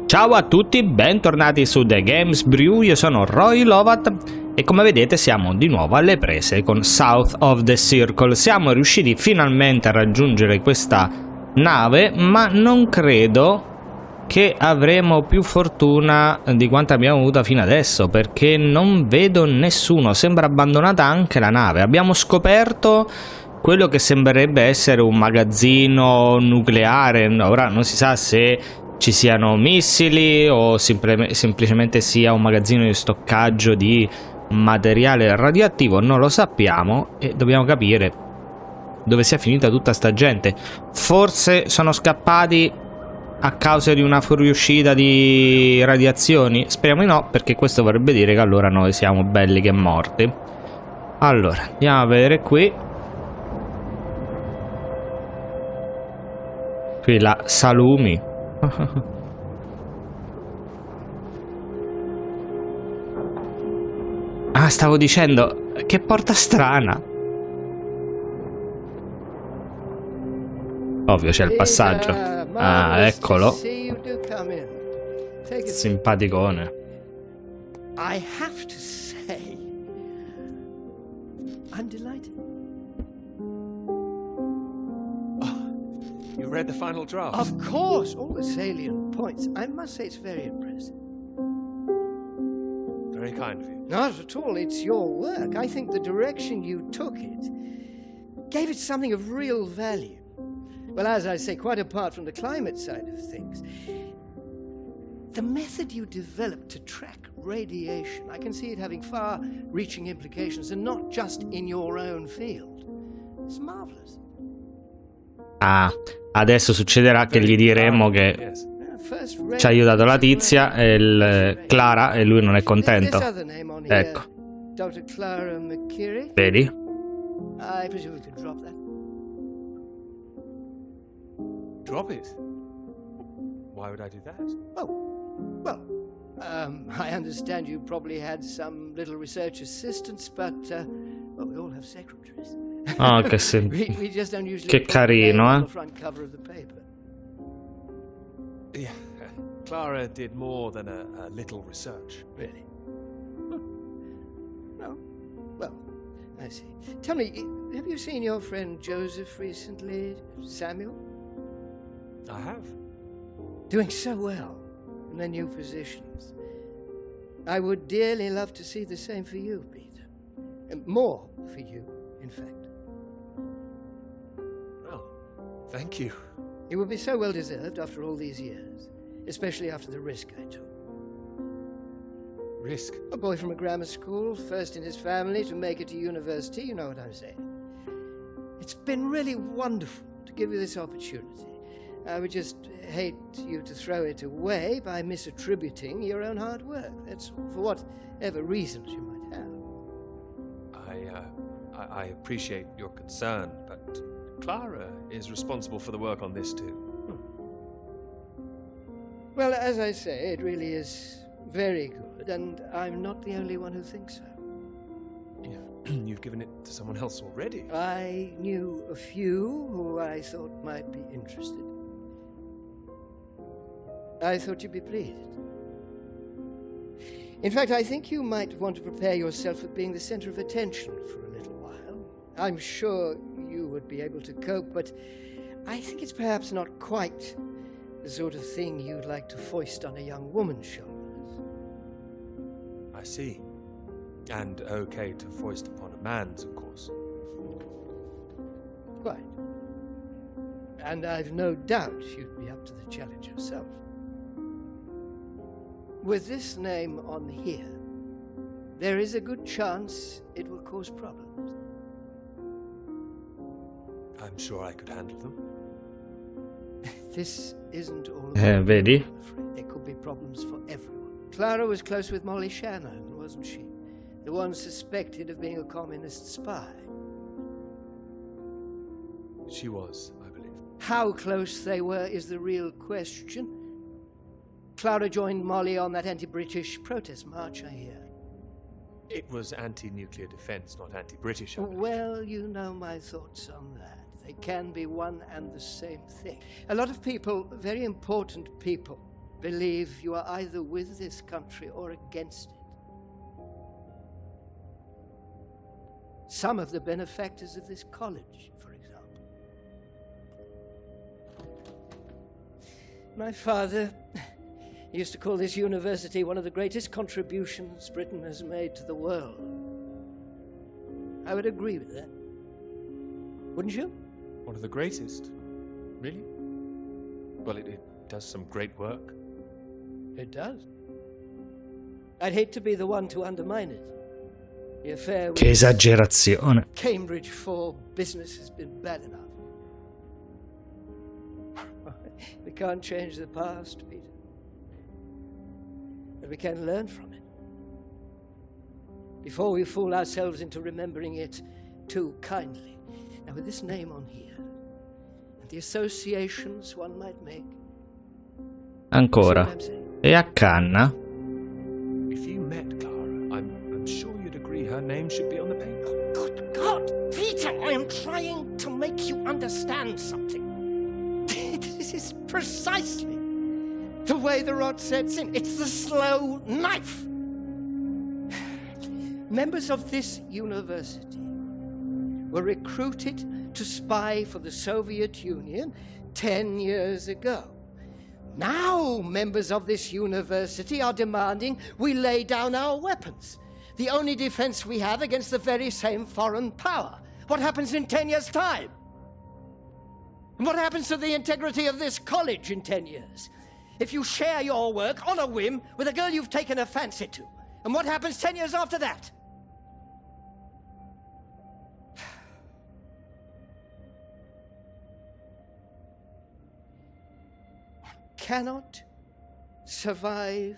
Ciao a tutti, bentornati su The Games Brew, io sono Roy Lovat e come vedete siamo di nuovo alle prese con South of the Circle. Siamo riusciti finalmente a raggiungere questa nave, ma non credo che avremo più fortuna di quanto abbiamo avuto fino adesso, perché non vedo nessuno, sembra abbandonata anche la nave. Abbiamo scoperto quello che sembrerebbe essere un magazzino nucleare, ora non si sa se ci siano missili o semplicemente sia un magazzino di stoccaggio di materiale radioattivo, non lo sappiamo e dobbiamo capire dove sia finita tutta sta gente. Forse sono scappati a causa di una fuoriuscita di radiazioni? Speriamo di no, perché questo vorrebbe dire che allora noi siamo belli che morti. Allora, andiamo a vedere qui. Qui la salumi. Ah, stavo dicendo, che porta strana. Ovvio c'è il passaggio. Ah, eccolo. Simpaticone. I have to say, I'm delighted. You read the final draft? Of course, all the salient points. I must say it's very impressive. Very kind of you. Not at all, it's your work. I think the direction you took it gave it something of real value. Well, as I say, quite apart from the climate side of things, the method you developed to track radiation, I can see it having far-reaching implications, and not just in your own field. It's marvelous. Ah, adesso succederà che gli diremo che ci ha aiutato la tizia e Clara e lui non è contento. Ecco. Vedi? I presume we can drop that. Drop it? Why would I do that? Oh, well, I understand you probably had some little research assistants, but, well, we all have secretaries. Oh, che, we just don't usually che carino, on the front cover of the paper. Yeah, Clara did more than a little research. Really? No? Well, I see. Tell me, have you seen your friend Joseph recently, Samuel? I have. Doing so well in their new positions. I would dearly love to see the same for you, Peter. And more for you, in fact. Thank you. It would be so well deserved after all these years, especially after the risk I took. Risk? A boy from a grammar school, first in his family to make it to university, you know what I'm saying. It's been really wonderful to give you this opportunity. I would just hate you to throw it away by misattributing your own hard work. That's all, for whatever reasons you might have. I appreciate your concern, but Clara is responsible for the work on this too. Well, as I say, it really is very good, and I'm not the only one who thinks so. You've given it to someone else already. I knew a few who I thought might be interested. I thought you'd be pleased. In fact, I think you might want to prepare yourself for being the center of attention for a little while. I'm sure you would be able to cope, but I think it's perhaps not quite the sort of thing you'd like to foist on a young woman's shoulders. I see. And okay to foist upon a man's, of course. Quite. And I've no doubt you'd be up to the challenge yourself. With this name on here, there is a good chance it will cause problems. I'm sure I could handle them. This isn't all vedi? I'm afraid. There could be problems for everyone. Clara was close with Molly Shannon, wasn't she? The one suspected of being a communist spy. She was, I believe. How close they were is the real question. Clara joined Molly on that anti-British protest march, I hear. It was anti-nuclear defense, not anti-British, I believe. Well, you know my thoughts on that. They can be one and the same thing. A lot of people, very important people, believe you are either with this country or against it. Some of the benefactors of this college, for example. My father used to call this university one of the greatest contributions Britain has made to the world. I would agree with that. Wouldn't you? One of the greatest. Really? Well, it does some great work. It does. I'd hate to be the one to undermine it. The affair with Che esagerazione. Cambridge for business has been bad enough. We can't change the past, Peter. But we can learn from it. Before we fool ourselves into remembering it too kindly. Now, with this name on here, and the associations one might make. Ancora. See what I'm saying? E a canna? If you met Clara, I'm sure you'd agree her name should be on the paper. Good God, Peter, I am trying to make you understand something. This is precisely the way the rot sets in. It's the slow knife. Members of this university were recruited to spy for the Soviet Union 10 years ago. Now members of this university are demanding we lay down our weapons. The only defense we have against the very same foreign power. What happens in 10 years' time? And what happens to the integrity of this college in 10 years? If you share your work on a whim with a girl you've taken a fancy to. And what happens 10 years after that? Cannot survive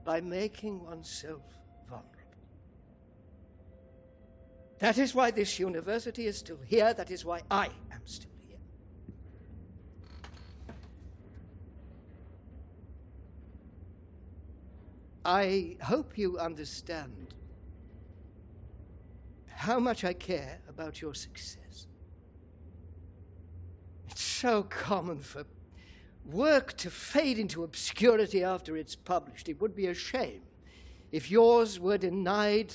by making oneself vulnerable. That is why this university is still here. That is why I am still here. I hope you understand how much I care about your success. It's so common for work to fade into obscurity after it's published. It would be a shame if yours were denied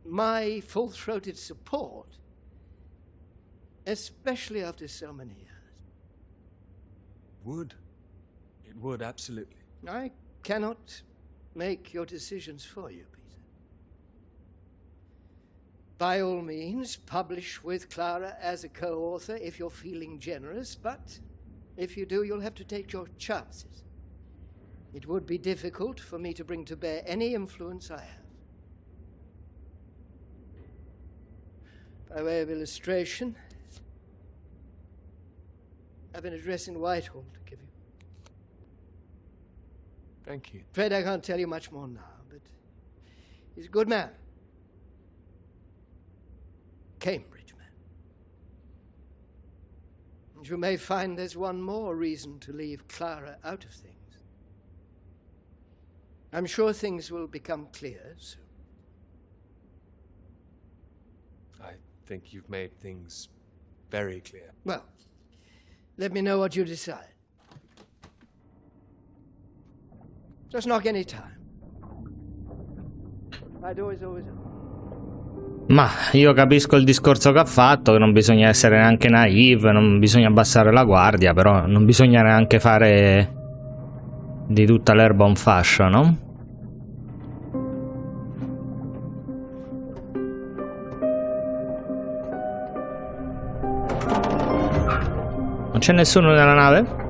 my full-throated support, especially after so many years. It would, absolutely. I cannot make your decisions for you, Peter. By all means, publish with Clara as a co-author if you're feeling generous, but if you do, you'll have to take your chances. It would be difficult for me to bring to bear any influence I have. By way of illustration, I have an address in Whitehall to give you. Thank you. Afraid I can't tell you much more now, but he's a good man. Cambridge man. And you may find there's one more reason to leave Clara out of things. I'm sure things will become clear soon. I think you've made things very clear. Well, let me know what you decide. Just knock any time. My door is always open. Ma io capisco il discorso che ha fatto, che non bisogna essere neanche naive, non bisogna abbassare la guardia, però non bisogna neanche fare di tutta l'erba un fascio, no? Non c'è nessuno nella nave?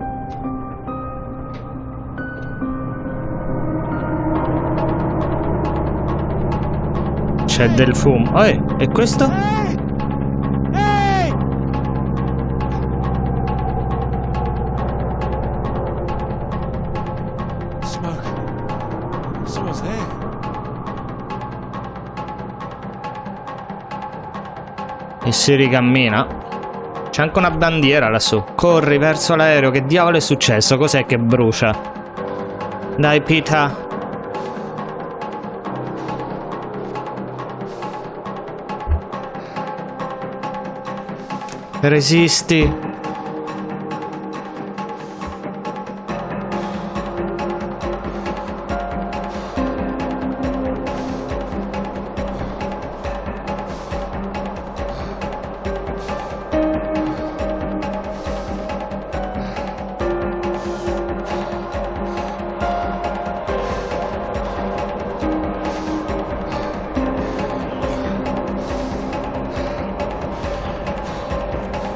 C'è del fumo. E questo? Hey! Smoke. Someone's there. E si ricammina. C'è anche una bandiera lassù. Corri verso l'aereo. Che diavolo è successo? Cos'è che brucia? Dai, Peter. Resisti.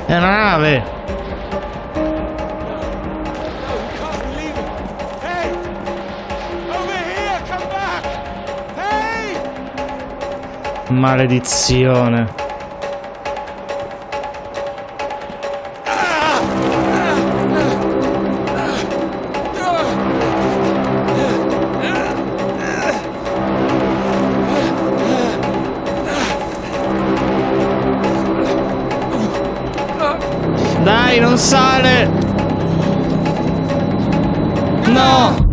È una nave. No, we can't be leaving. Hey! Over here! Come back! Hey! Maledizione. Dai, non sale! No!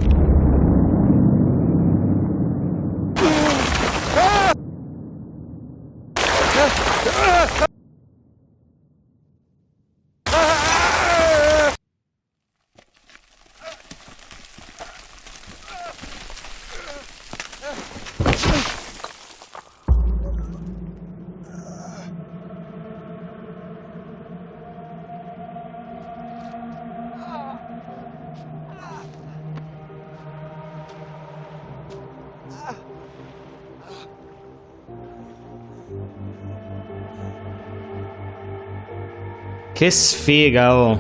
Che sfiga, oh!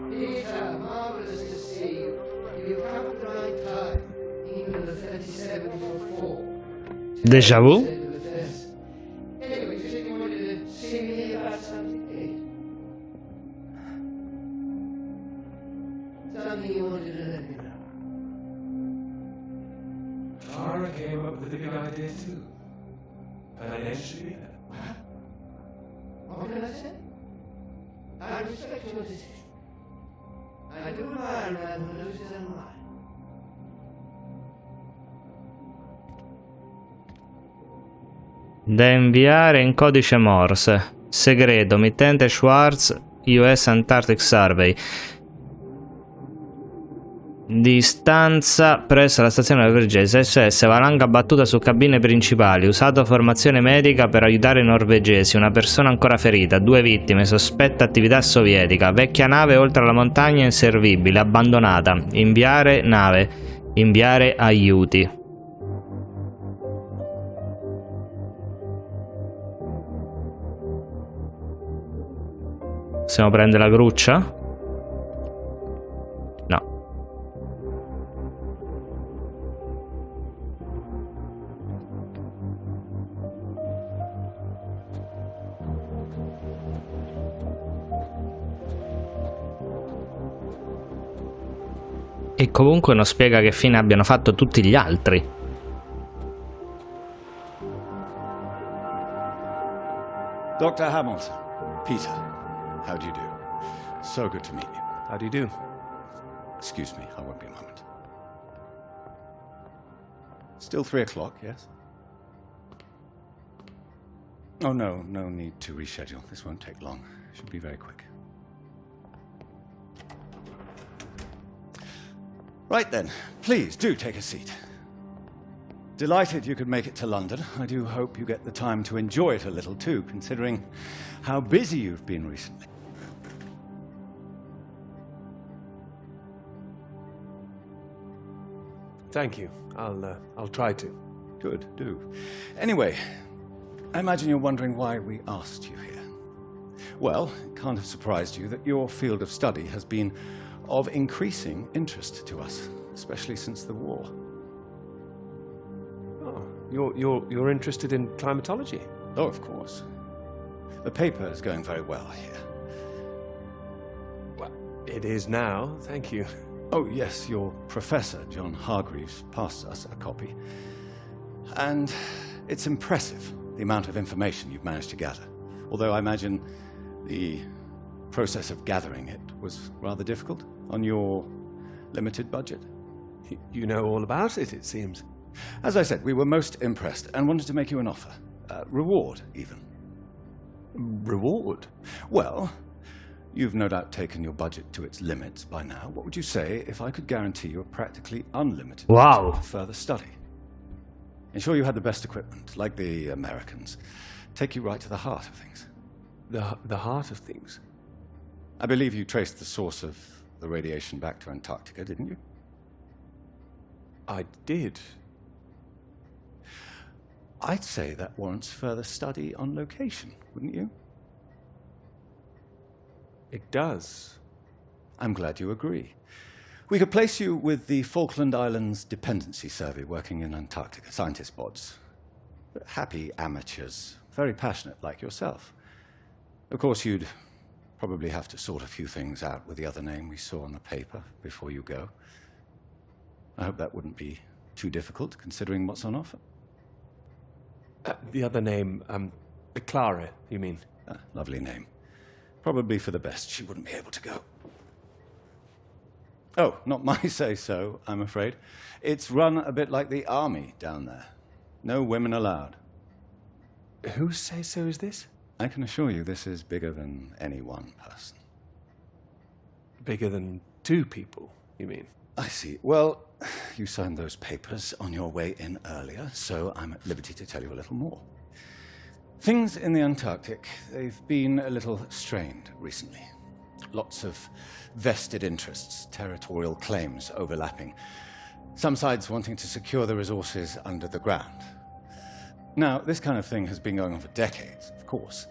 Peter, marvelous to see you. You've come at the right time. Even the 37 before. Déjà vu? Anyway, you said you wanted to see me about something. Something you wanted to let me know. Tara came up with a big idea too. Financially. What can I say? I respect your decision. I do admire a man who knows his own mind. Da inviare in codice Morse. Segreto, mittente Schwartz, US Antarctic Survey. Distanza presso la stazione norvegese SS, valanga battuta su cabine principali, usato formazione medica per aiutare i norvegesi, una persona ancora ferita, 2 vittime, sospetta attività sovietica, vecchia nave oltre la montagna inservibile, abbandonata, inviare nave, inviare aiuti. Possiamo prendere la gruccia? No. E comunque non spiega che fine abbiano fatto tutti gli altri. Dr. Hamilton, Peter, how do you do? So good to meet you. How do you do? Excuse me, I won't be a moment. Still 3 o'clock, yes? Oh, no need to reschedule. This won't take long. Should be very quick. Right then, please do take a seat. Delighted you could make it to London. I do hope you get the time to enjoy it a little too, considering how busy you've been recently. Thank you. I'll try to. Good, do. Anyway, I imagine you're wondering why we asked you here. Well, it can't have surprised you that your field of study has been of increasing interest to us, especially since the war. Oh, you're interested in climatology? Oh, of course. The paper is going very well here. Well, it is now, thank you. Oh, yes, your professor, John Hargreaves, passed us a copy. And it's impressive, the amount of information you've managed to gather. Although I imagine the process of gathering it was rather difficult on your limited budget. You know all about it, it seems. As I said, we were most impressed and wanted to make you an offer. Reward, even. Reward? Well, You've no doubt taken your budget to its limits by now. What would you say if I could guarantee you a practically unlimited Wow. budget for further study? Ensure you had the best equipment, like the Americans. Take you right to the heart of things. The heart of things? I believe you traced the source of the radiation back to Antarctica, didn't you? I did. I'd say that warrants further study on location, wouldn't you? It does. I'm glad you agree. We could place you with the Falkland Islands Dependency Survey working in Antarctica, scientist bods. Happy amateurs, very passionate like yourself. Of course, you'd probably have to sort a few things out with the other name we saw on the paper before you go. I hope that wouldn't be too difficult, considering what's on offer. The other name, Clara, you mean? Lovely name. Probably for the best she wouldn't be able to go. Oh, not my say-so, I'm afraid. It's run a bit like the army down there. No women allowed. Whose say-so is this? I can assure you this is bigger than any one person. Bigger than 2 people, you mean? I see. Well, you signed those papers on your way in earlier, so I'm at liberty to tell you a little more. Things in the Antarctic, they've been a little strained recently. Lots of vested interests, territorial claims overlapping. Some sides wanting to secure the resources under the ground. Now, this kind of thing has been going on for decades, of course.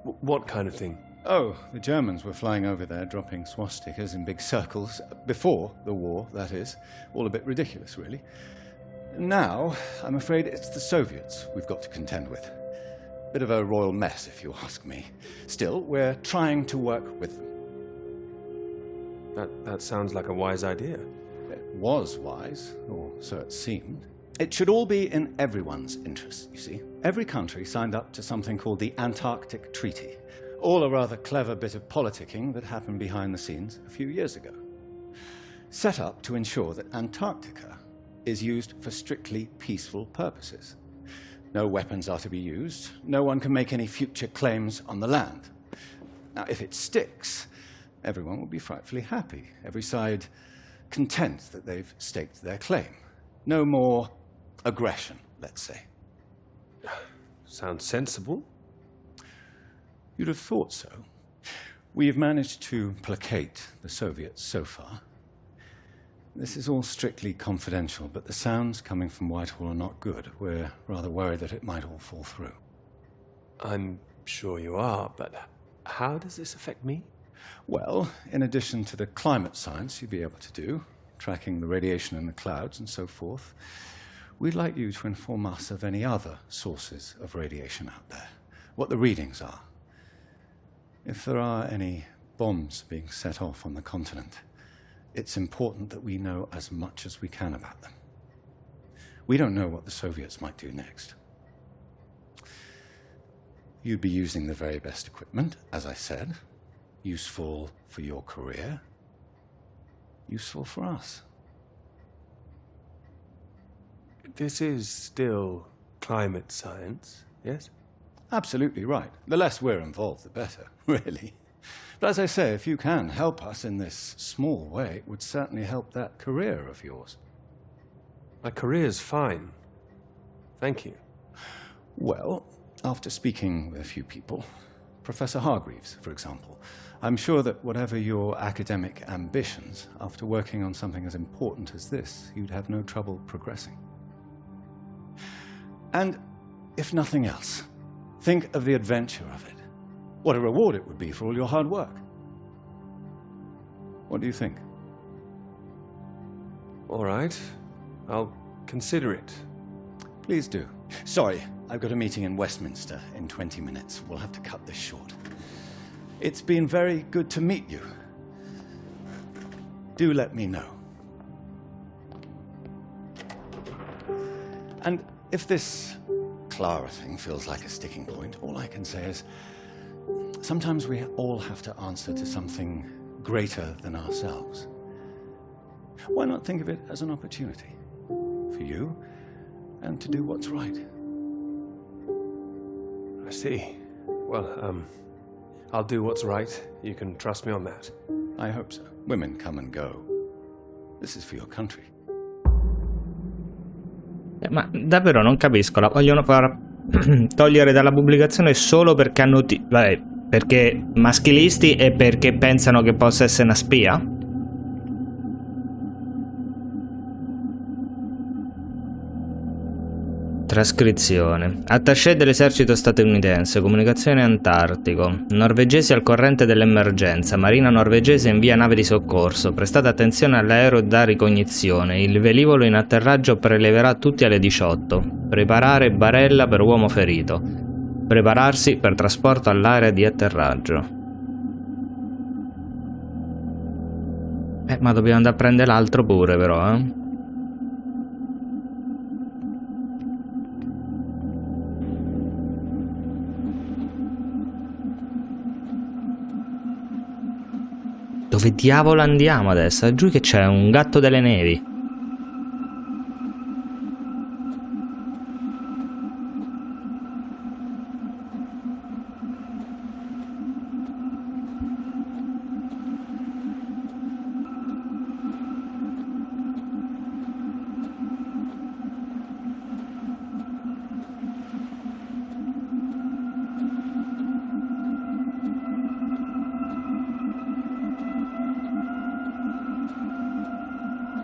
What kind of thing? Oh, the Germans were flying over there, dropping swastikas in big circles. Before the war, that is. All a bit ridiculous, really. Now, I'm afraid it's the Soviets we've got to contend with. Bit of a royal mess, if you ask me. Still, we're trying to work with them. That sounds like a wise idea. It was wise, or so it seemed. It should all be in everyone's interest, you see. Every country signed up to something called the Antarctic Treaty. All a rather clever bit of politicking that happened behind the scenes a few years ago. Set up to ensure that Antarctica is used for strictly peaceful purposes. No weapons are to be used. No one can make any future claims on the land. Now, if it sticks, everyone will be frightfully happy. Every side content that they've staked their claim. No more aggression, let's say. Sounds sensible. You'd have thought so. We've managed to placate the Soviets so far. This is all strictly confidential, but the sounds coming from Whitehall are not good. We're rather worried that it might all fall through. I'm sure you are, but how does this affect me? Well, in addition to the climate science you'd be able to do, tracking the radiation in the clouds and so forth, we'd like you to inform us of any other sources of radiation out there, what the readings are. If there are any bombs being set off on the continent, it's important that we know as much as we can about them. We don't know what the Soviets might do next. You'd be using the very best equipment, as I said, useful for your career, useful for us. This is still climate science, yes? Absolutely right. The less we're involved, the better, really. But as I say, if you can help us in this small way, it would certainly help that career of yours. My career's fine. Thank you. Well, after speaking with a few people, Professor Hargreaves, for example, I'm sure that whatever your academic ambitions, after working on something as important as this, you'd have no trouble progressing. And if nothing else, think of the adventure of it. What a reward it would be for all your hard work. What do you think? All right. I'll consider it. Please do. Sorry, I've got a meeting in Westminster in 20 minutes. We'll have to cut this short. It's been very good to meet you. Do let me know. And if this Clara thing feels like a sticking point, all I can say is sometimes we all have to answer to something greater than ourselves. Why not think of it as an opportunity for you and to do what's right? I see. Well, I'll do what's right. You can trust me on that. I hope so. Women come and go. This is for your country. Ma davvero non capisco, la vogliono far togliere dalla pubblicazione solo perché hanno vabbè, perché maschilisti e perché pensano che possa essere una spia? Trascrizione. Attaché dell'esercito statunitense, comunicazione antartico. Norvegesi al corrente dell'emergenza. Marina norvegese invia nave di soccorso. Prestate attenzione all'aereo da ricognizione. Il velivolo in atterraggio preleverà tutti alle 18. Preparare barella per uomo ferito. Prepararsi per trasporto all'area di atterraggio. Ma dobbiamo andare a prendere l'altro pure però, Dove diavolo andiamo adesso? Giù che c'è un gatto delle nevi.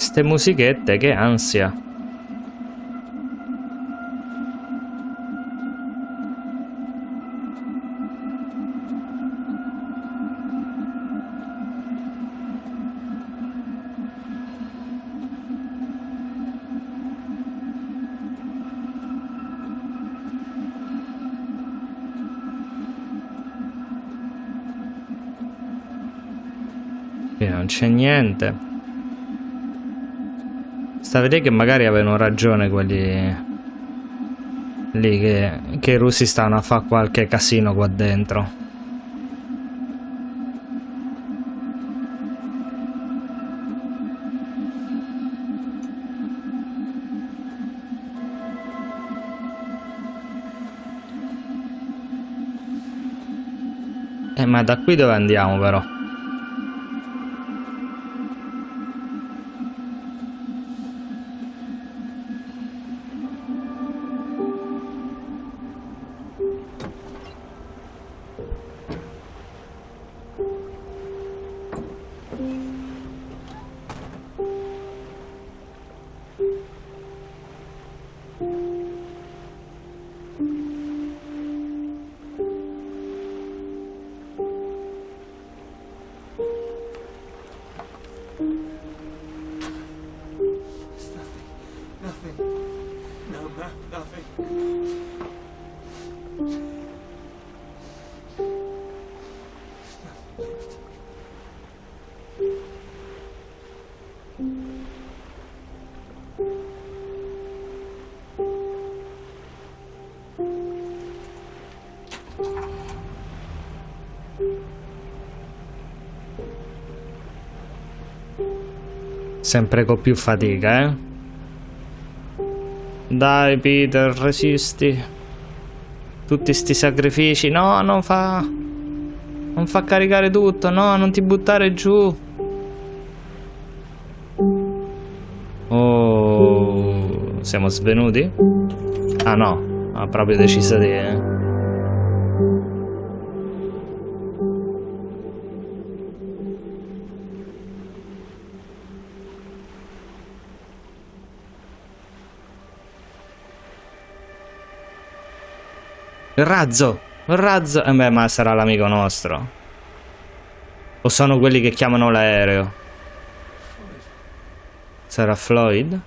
Ste musichette, che ansia. Qui non c'è niente. Sta a vedere che magari avevano ragione quelli lì che i russi stanno a fare qualche casino qua dentro. Ma da qui dove andiamo però? Sempre con più fatica, eh? Dai Peter, resisti. Tutti sti sacrifici. No, non fa caricare tutto. No, non ti buttare giù. Oh, siamo svenuti? Ah no, ha proprio deciso di... Il razzo! Beh, ma sarà l'amico nostro. O sono quelli che chiamano l'aereo? Sarà Floyd?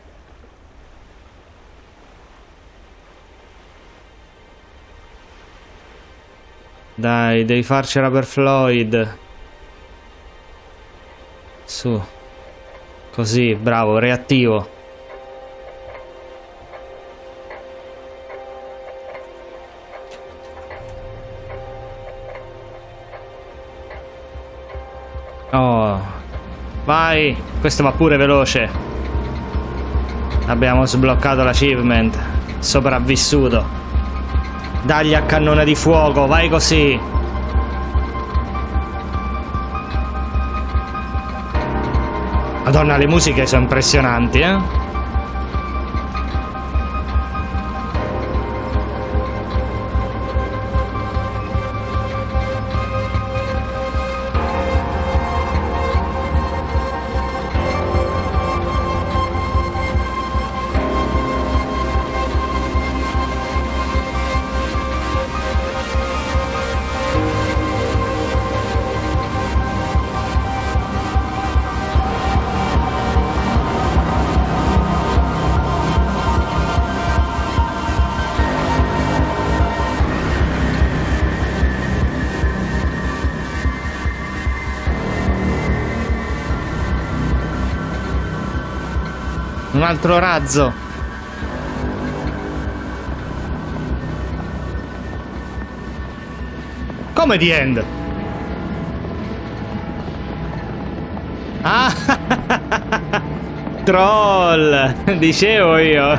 Dai, devi farcela per Floyd. Su. Così, bravo, reattivo. Oh, vai, questo va pure veloce. Abbiamo sbloccato l'achievement. Sopravvissuto. Dagli a cannone di fuoco, vai così. Madonna, le musiche sono impressionanti, eh? Un altro razzo. Come the end? Ah, troll, dicevo io.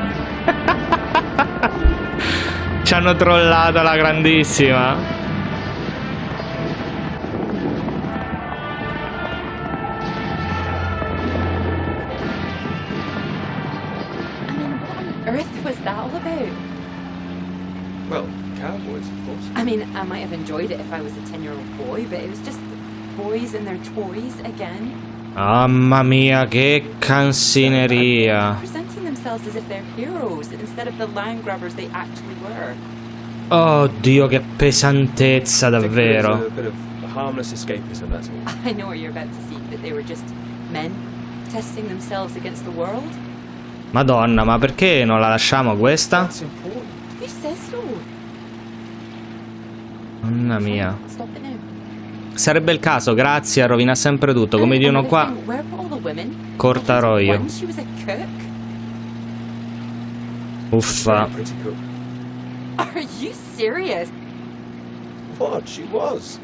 Ci hanno trollato alla grandissima. Earth was that all about? Well, cowboys, of course. I mean, I might have enjoyed it if I was a 10-year-old boy, but it was just boys and their toys again. Mamma mia, che cansineria. Presenting themselves as if they're heroes instead of the land grabbers they actually were. Oh Dio, che pesantezza davvero. A bit of harmless escapism, that's all. I know what you're about to see, that they were just men testing themselves against the world. Madonna, ma perché non la lasciamo questa? That's important. Who says so? Mamma mia. Stop it now. Sarebbe il caso, grazie, rovina sempre tutto. Come dicono qua, Where were all the women? cortarò io. When she was a cook? Uffa. Pretty cool. Are you serious? What? She was.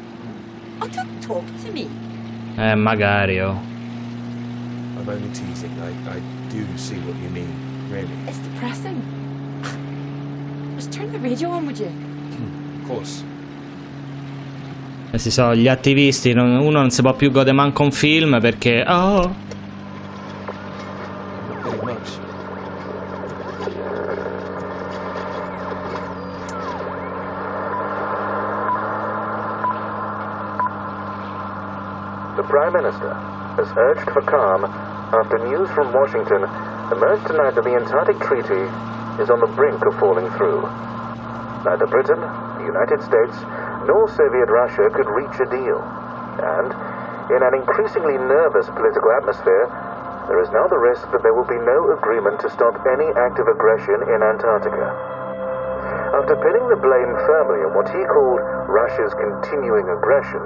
Oh, don't talk to me. Magari, oh. I'm only teasing. I do see what you mean, really. It's depressing. Just turn the radio on, would you? Of course. Questi sono gli attivisti, uno non si può più godere manco un film perché... Oh! Not very much. The Prime Minister has urged for calm after news from Washington emerged tonight that the Antarctic Treaty is on the brink of falling through. Neither Britain, the United States, nor Soviet Russia could reach a deal. And, in an increasingly nervous political atmosphere, there is now the risk that there will be no agreement to stop any active aggression in Antarctica. After pinning the blame firmly on what he called Russia's continuing aggression,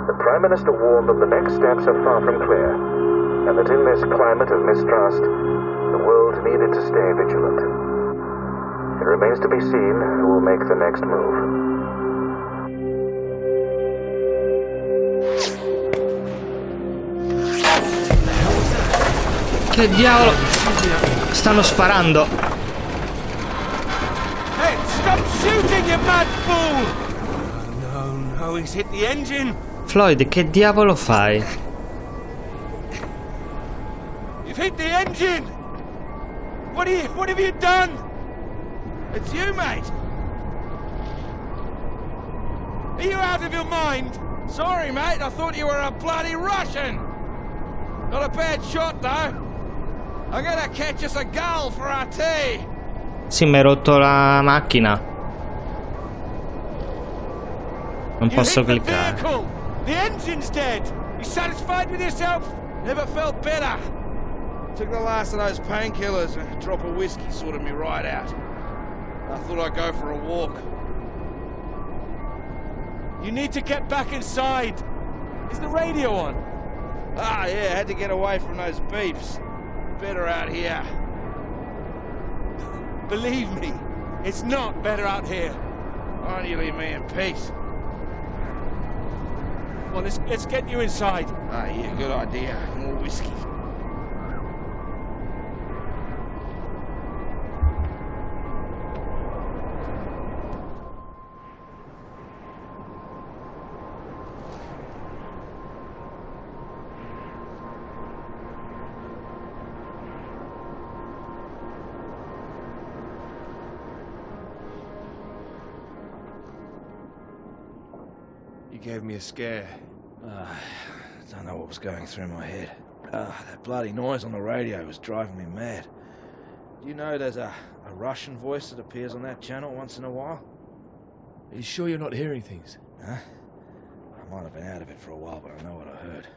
the Prime Minister warned that the next steps are far from clear, and that in this climate of mistrust, the world needed to stay vigilant. It remains to be seen who will make the next move. Che diavolo? Stanno sparando. Hey, stop shooting, you mad fool! No, he's hit the engine. Floyd, che diavolo fai? You've hit the engine! What have you done? It's you, mate! Are you out of your mind? Sorry, mate, I thought you were a bloody Russian! Not a bad shot, though. I'm gonna catch us a gull for our tea! Sì, mi hai rotto la macchina. Non You posso hit the cliccare. vehicle! The engine's dead! You satisfied with yourself? Never felt better. Took the last of those painkillers and a drop of whiskey sorted me right out. I thought I'd go for a walk. You need to get back inside. Is the radio on? Ah, yeah, had to get away from those beeps. Better out here. Believe me, it's not better out here. Why don't you leave me in peace? Well, let's get you inside. Ah, yeah, good idea. More whiskey. gave me a scare. Don't know what was going through my head. That bloody noise on the radio was driving me mad. Do you know there's a Russian voice that appears on that channel once in a while? Are you sure you're not hearing things? Huh? I might have been out of it for a while, but I know what I heard.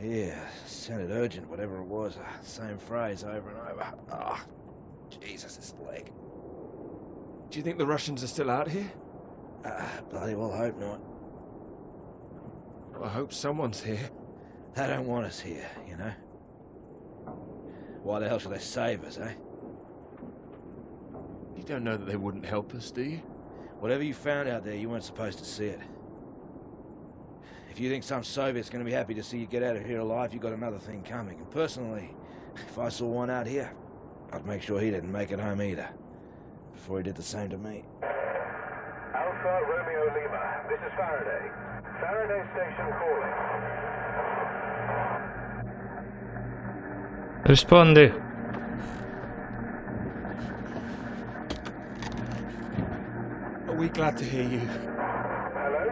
Yeah, sounded urgent, whatever it was. Same phrase over and over. Ah, Jesus, this leg. Do you think the Russians are still out here? Bloody well hope not. Well, I hope someone's here. They don't want us here, you know. Why the hell should they save us, eh? You don't know that they wouldn't help us, do you? Whatever you found out there, you weren't supposed to see it. If you think some Soviet's going to be happy to see you get out of here alive, you got another thing coming. And personally, if I saw one out here, I'd make sure he didn't make it home either. Before he did the same to me. Alpha Romeo Lima, this is Faraday. Faraday Station calling. Rispondi. Are we glad to hear you? Hello?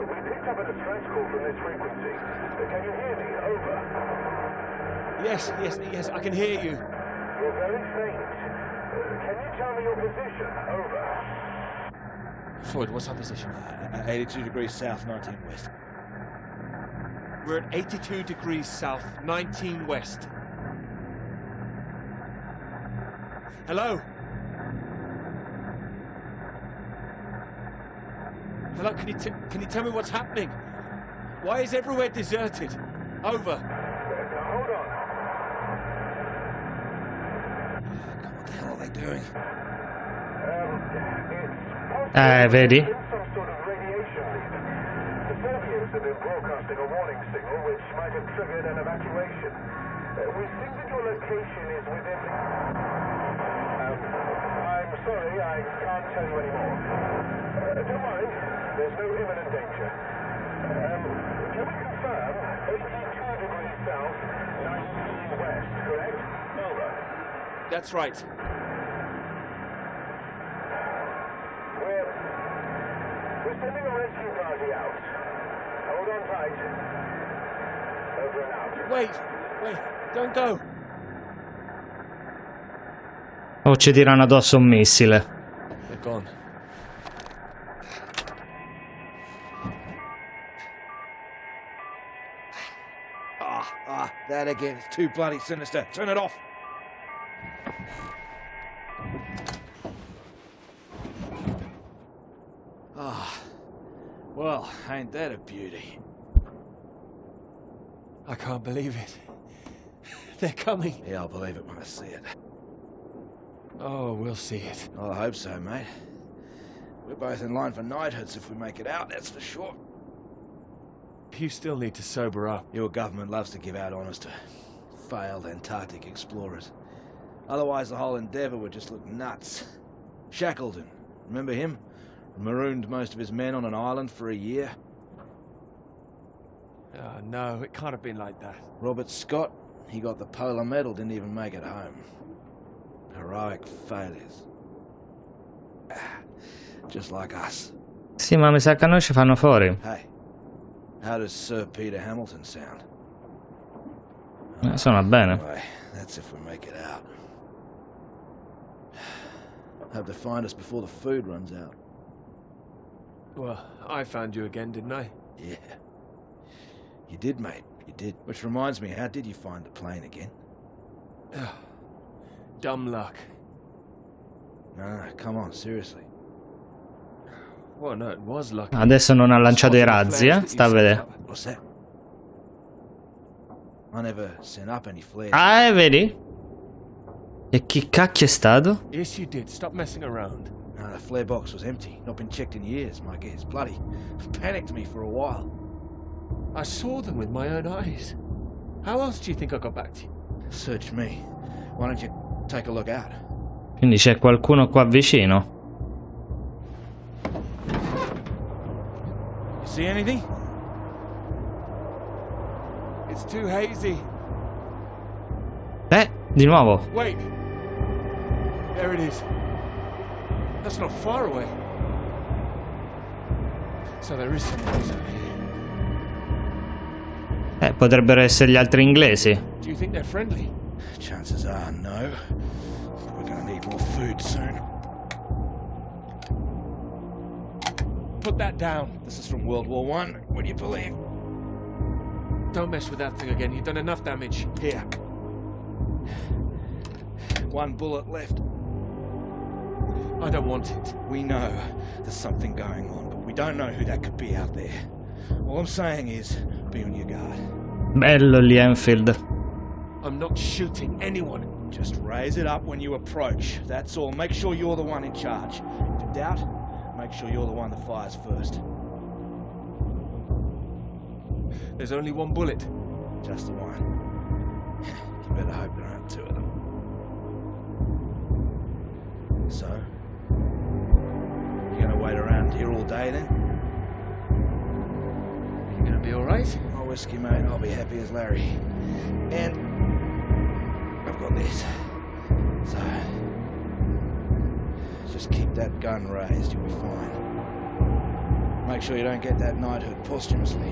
We picked up a distress call from this frequency. Can you hear me? Over. Yes, I can hear you. You're very faint. Can you tell me your position? Over. Floyd, what's our position? 82 degrees south, 19 west. We're at 82 degrees south, 19 west. Hello? Hello, can you tell me what's happening? Why is everywhere deserted? Over. Hold on. What the hell are they doing? Vedi? Some sort of radiation leak. The Soviets have been broadcasting a warning signal which might have triggered an evacuation. We think that your location is within the... I'm sorry, I can't tell you anymore. Don't worry, there's no imminent danger. Can we confirm 82 degrees south, 19 west, correct? Over. That's right. We're sending a rescue party out. Hold on tight. Over and out. Wait, don't go. O ci tirano addosso un missile. They're gone. That again. It's too bloody sinister. Turn it off. Well, ain't that a beauty? I can't believe it. They're coming. Yeah, I'll believe it when I see it. Oh, we'll see it. I hope so, mate. We're both in line for knighthoods if we make it out, that's for sure. You still need to sober up. Your government loves to give out honours to failed Antarctic explorers. Otherwise, the whole endeavour would just look nuts. Shackleton, remember him? Marooned most of his men on an island for a year. No, it can't have been like that. Robert Scott, he got the polar medal, didn't even make it home. Heroic failures. Just like us. Sì, ma mi sa che a noi ci fanno fuori. Hey, how does Sir Peter Hamilton sound? Suona bene. Anyway, that's if we make it out. Hope to find us before the food runs out. Well, I found you again, didn't I? Yeah. You did, mate. You did. Which reminds me, how did you find the plane again? Dumb luck. No, come on, seriously. Well, no, it was lucky. Adesso non ha lanciato i razzi, sta a vedere. What's that? I never sent up any flares. Vedi? E chi cacchio è stato? Yes, you did. Stop messing around. No, the flare box was empty. Not been checked in years, my guess. Bloody panicked me for a while. I saw them with my own eyes. How else do you think I got back to you? Search me. Why don't you take a look out? Quindi c'è qualcuno qua vicino. You see anything? It's too hazy. Di nuovo. Wait. There it is. That's not far away. So there is someone else out here. Potrebbero essere gli altri inglesi. Do you think they're friendly? Chances are no. We're gonna need more food soon. Put that down. This is from World War I. Would you believe? Don't mess with that thing again. You've done enough damage. Here. One bullet left. I don't want it. We know there's something going on, but we don't know who that could be out there. All I'm saying is, be on your guard. Bello lì Enfield. I'm not shooting anyone. Just raise it up when you approach. That's all. Make sure you're the one in charge. If in doubt, make sure you're the one that fires first. There's only one bullet. Just the one. You better hope there aren't two of them. So, you gonna wait around here all day then? You gonna be alright? My whiskey, mate, I'll be happy as Larry. And I've got this. So, just keep that gun raised, you'll be fine. Make sure you don't get that knighthood posthumously.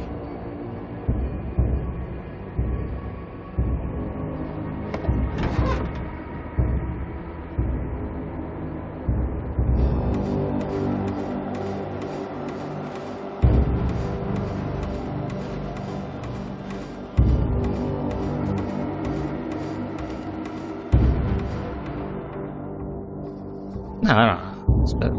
No, aspetta.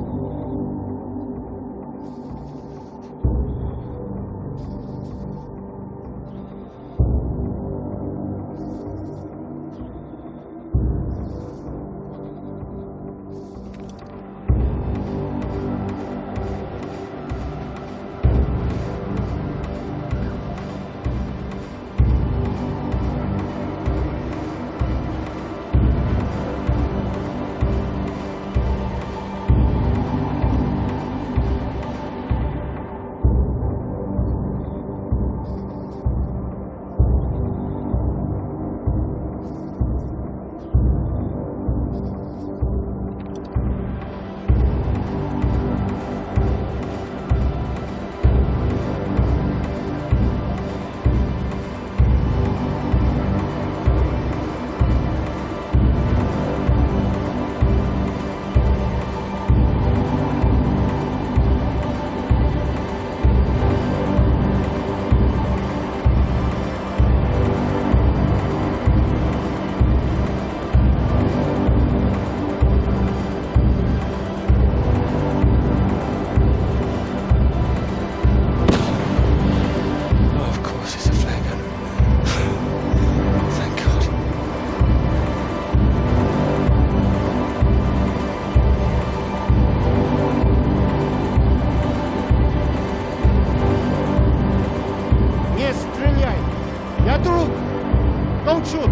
Don't shoot!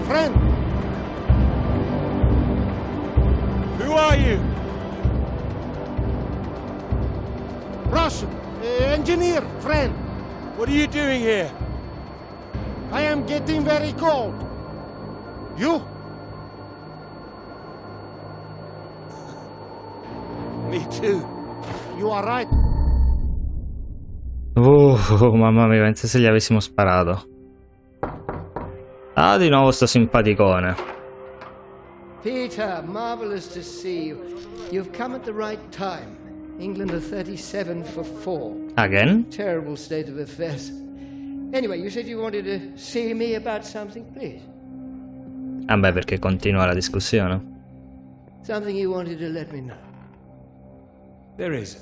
Friend! Who are you? Russian! Engineer! Friend! What are you doing here? I am getting very cold. You? Me too. You are right. Mamma mia, pensa se gli avessimo sparato. Ah, di nuovo sto simpaticone. Peter, marvelous to see you. You've come at the right time. England are 37 for 4. Again? Terrible state of affairs. Anyway, you said you wanted to see me about something, please. Ah beh, perché continua la discussione. Something you wanted to let me know. There is.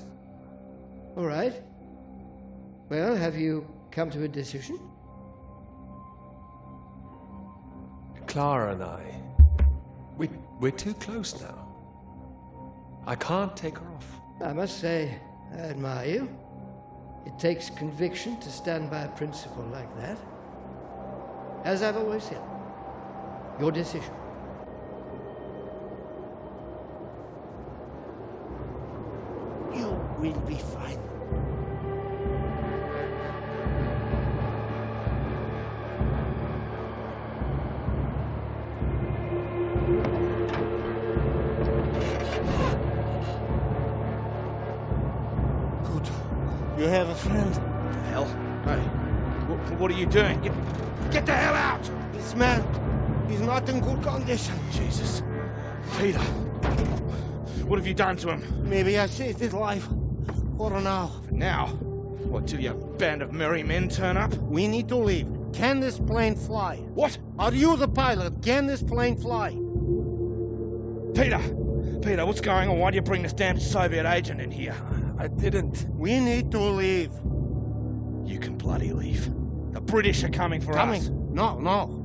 All right. Well, have you come to a decision? Clara and I, we're too close now. I can't take her off. I must say, I admire you. It takes conviction to stand by a principle like that. As I've always said, your decision. You will be fine. You have a friend. Hell? Hey, what are you doing? Get the hell out! This man, he's not in good condition. Jesus. Peter. What have you done to him? Maybe I saved his life. For now. For now? What, till your band of merry men turn up? We need to leave. Can this plane fly? What? Are you the pilot? Can this plane fly? Peter! Peter, what's going on? Why do you bring this damn Soviet agent in here? I didn't. We need to leave. You can bloody leave. The British are coming for us. No.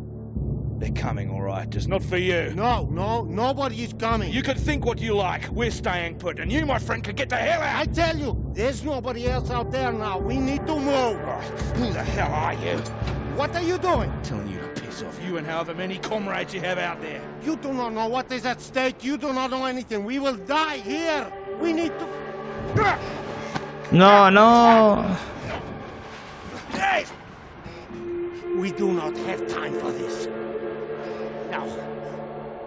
They're coming, all right. Just not for you. No, nobody is coming. You can think what you like. We're staying put. And you, my friend, can get the hell out. I tell you, there's nobody else out there now. We need to move. Oh, who the hell are you? What are you doing? I'm telling you to piss off. You and however many comrades you have out there. You do not know what is at stake. You do not know anything. We will die here. We need to... No. Hey! We do not have time for this. Now,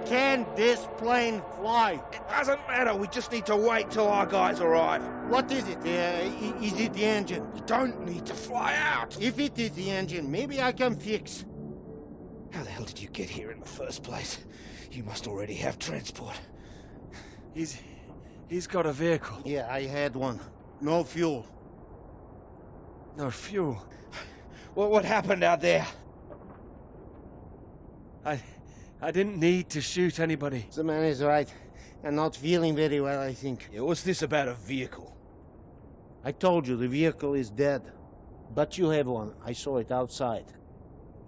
can this plane fly? It doesn't matter. We just need to wait till our guys arrive. What is it? Is it the engine? You don't need to fly out. If it is the engine, maybe I can fix. How the hell did you get here in the first place? You must already have transport. He's got a vehicle. Yeah, I had one. No fuel. No fuel. What happened out there? I didn't need to shoot anybody. The man is right. I'm not feeling very well, I think. Yeah, what's this about a vehicle? I told you the vehicle is dead. But you have one. I saw it outside.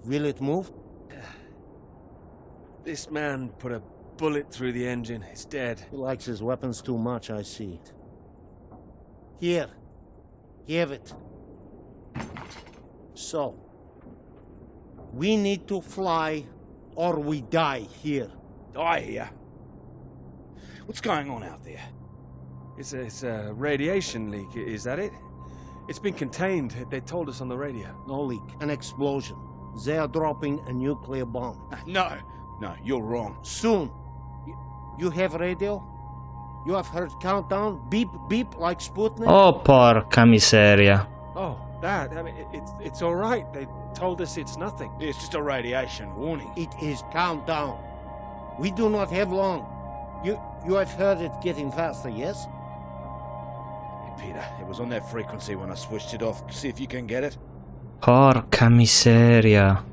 Will it move? This man put a bullet through the engine. It's dead. He likes his weapons too much, I see it. Here. Have it. So, we need to fly or we die here. Die here? What's going on out there? It's a radiation leak, is that it? It's been contained, they told us on the radio. No leak, an explosion. They are dropping a nuclear bomb. No, you're wrong. Soon. You have radio? You have heard countdown? Beep, beep, like Sputnik? Oh, porca miseria. Oh, that, I mean, it's all right. They told us it's nothing. It's just a radiation warning. It is countdown. We do not have long. You have heard it getting faster, yes? Hey, Peter, it was on that frequency when I switched it off. See if you can get it. Porca miseria.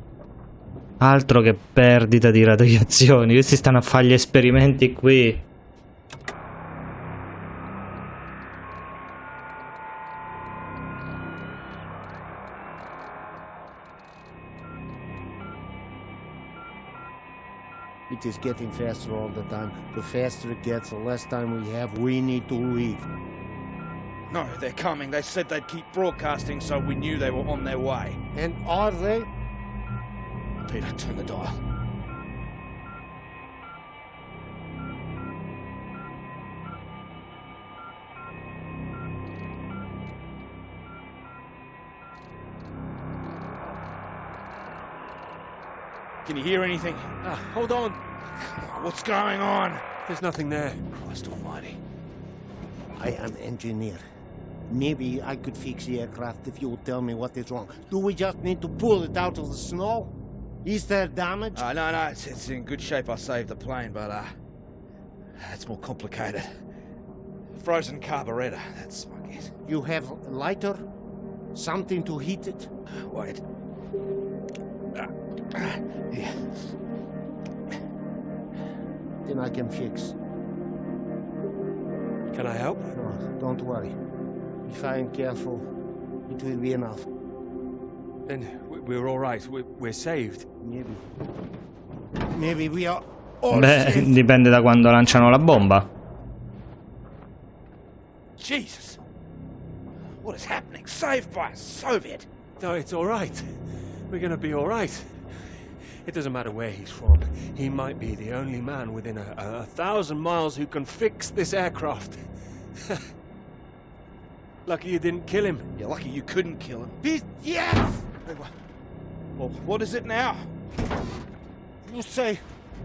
Altro che perdita di radiazioni. Questi stanno a fare gli esperimenti qui. It is getting faster all the time. The faster it gets, the less time we have. We need to leave. No, they're coming. They said they'd keep broadcasting, so we knew they were on their way. And are they? Peter, turn the dial. Can you hear anything? Hold on. What's going on? There's nothing there. Christ almighty. I am engineer. Maybe I could fix the aircraft if you would tell me what is wrong. Do we just need to pull it out of the snow? Is there damage? No, it's in good shape. I saved the plane, but it's more complicated. Frozen carburetor, that's my guess. You have a lighter? Something to heat it? Wait. Here. Then I can fix. Can I help? No, don't worry. If I am careful, it will be enough. Then we're all right. We're saved. Maybe we are all Beh, saved. dipende da quando lanciano la bomba. Jesus! What is happening? Saved by a Soviet! No, it's all right. We're gonna be all right. It doesn't matter where he's from. He might be the only man within a 1,000 miles who can fix this aircraft. Lucky you didn't kill him. You're lucky you couldn't kill him. Yes! Well, what is it now? You say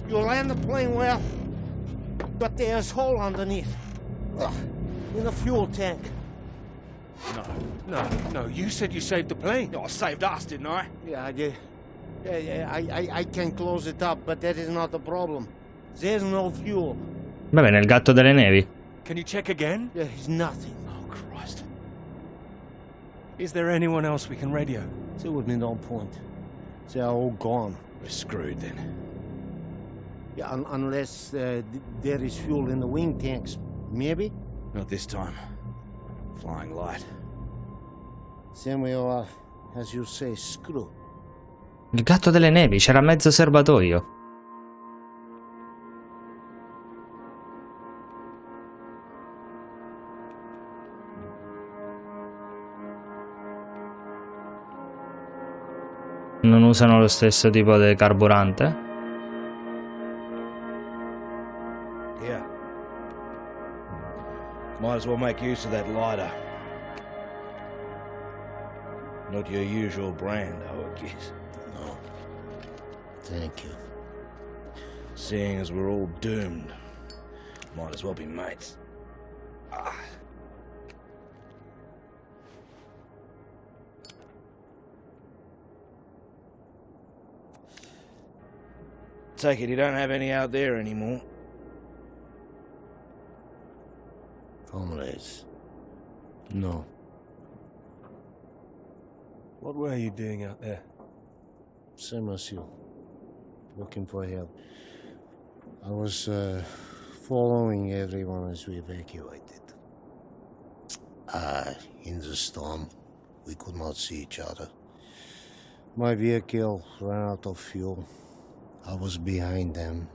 you land the plane well, but there's a hole underneath. In the fuel tank. No, you said you saved the plane. Oh, I saved us, didn't I? I can close it up, but that is not the problem. There's no fuel. Va bene, il gatto delle nevi. Can you check again? There is nothing. Oh, Christ. Is there anyone else we can radio? There would be no point. They are all gone. We're screwed then. Yeah, unless there is fuel in the wing tanks. Maybe? Not this time. Flying light. Then we are, as you say, screwed. Il gatto delle nevi, c'era mezzo serbatoio. Non usano lo stesso tipo di carburante? Yeah. Might as well make use of that lighter. Not your usual brand, I would guess. No. Thank you. Seeing as we're all doomed, might as well be mates. Take it you don't have any out there anymore. Comrades. No. What were you doing out there? Same as you. Looking for help. I was following everyone as we evacuated. In the storm, we could not see each other. My vehicle ran out of fuel. I was behind them.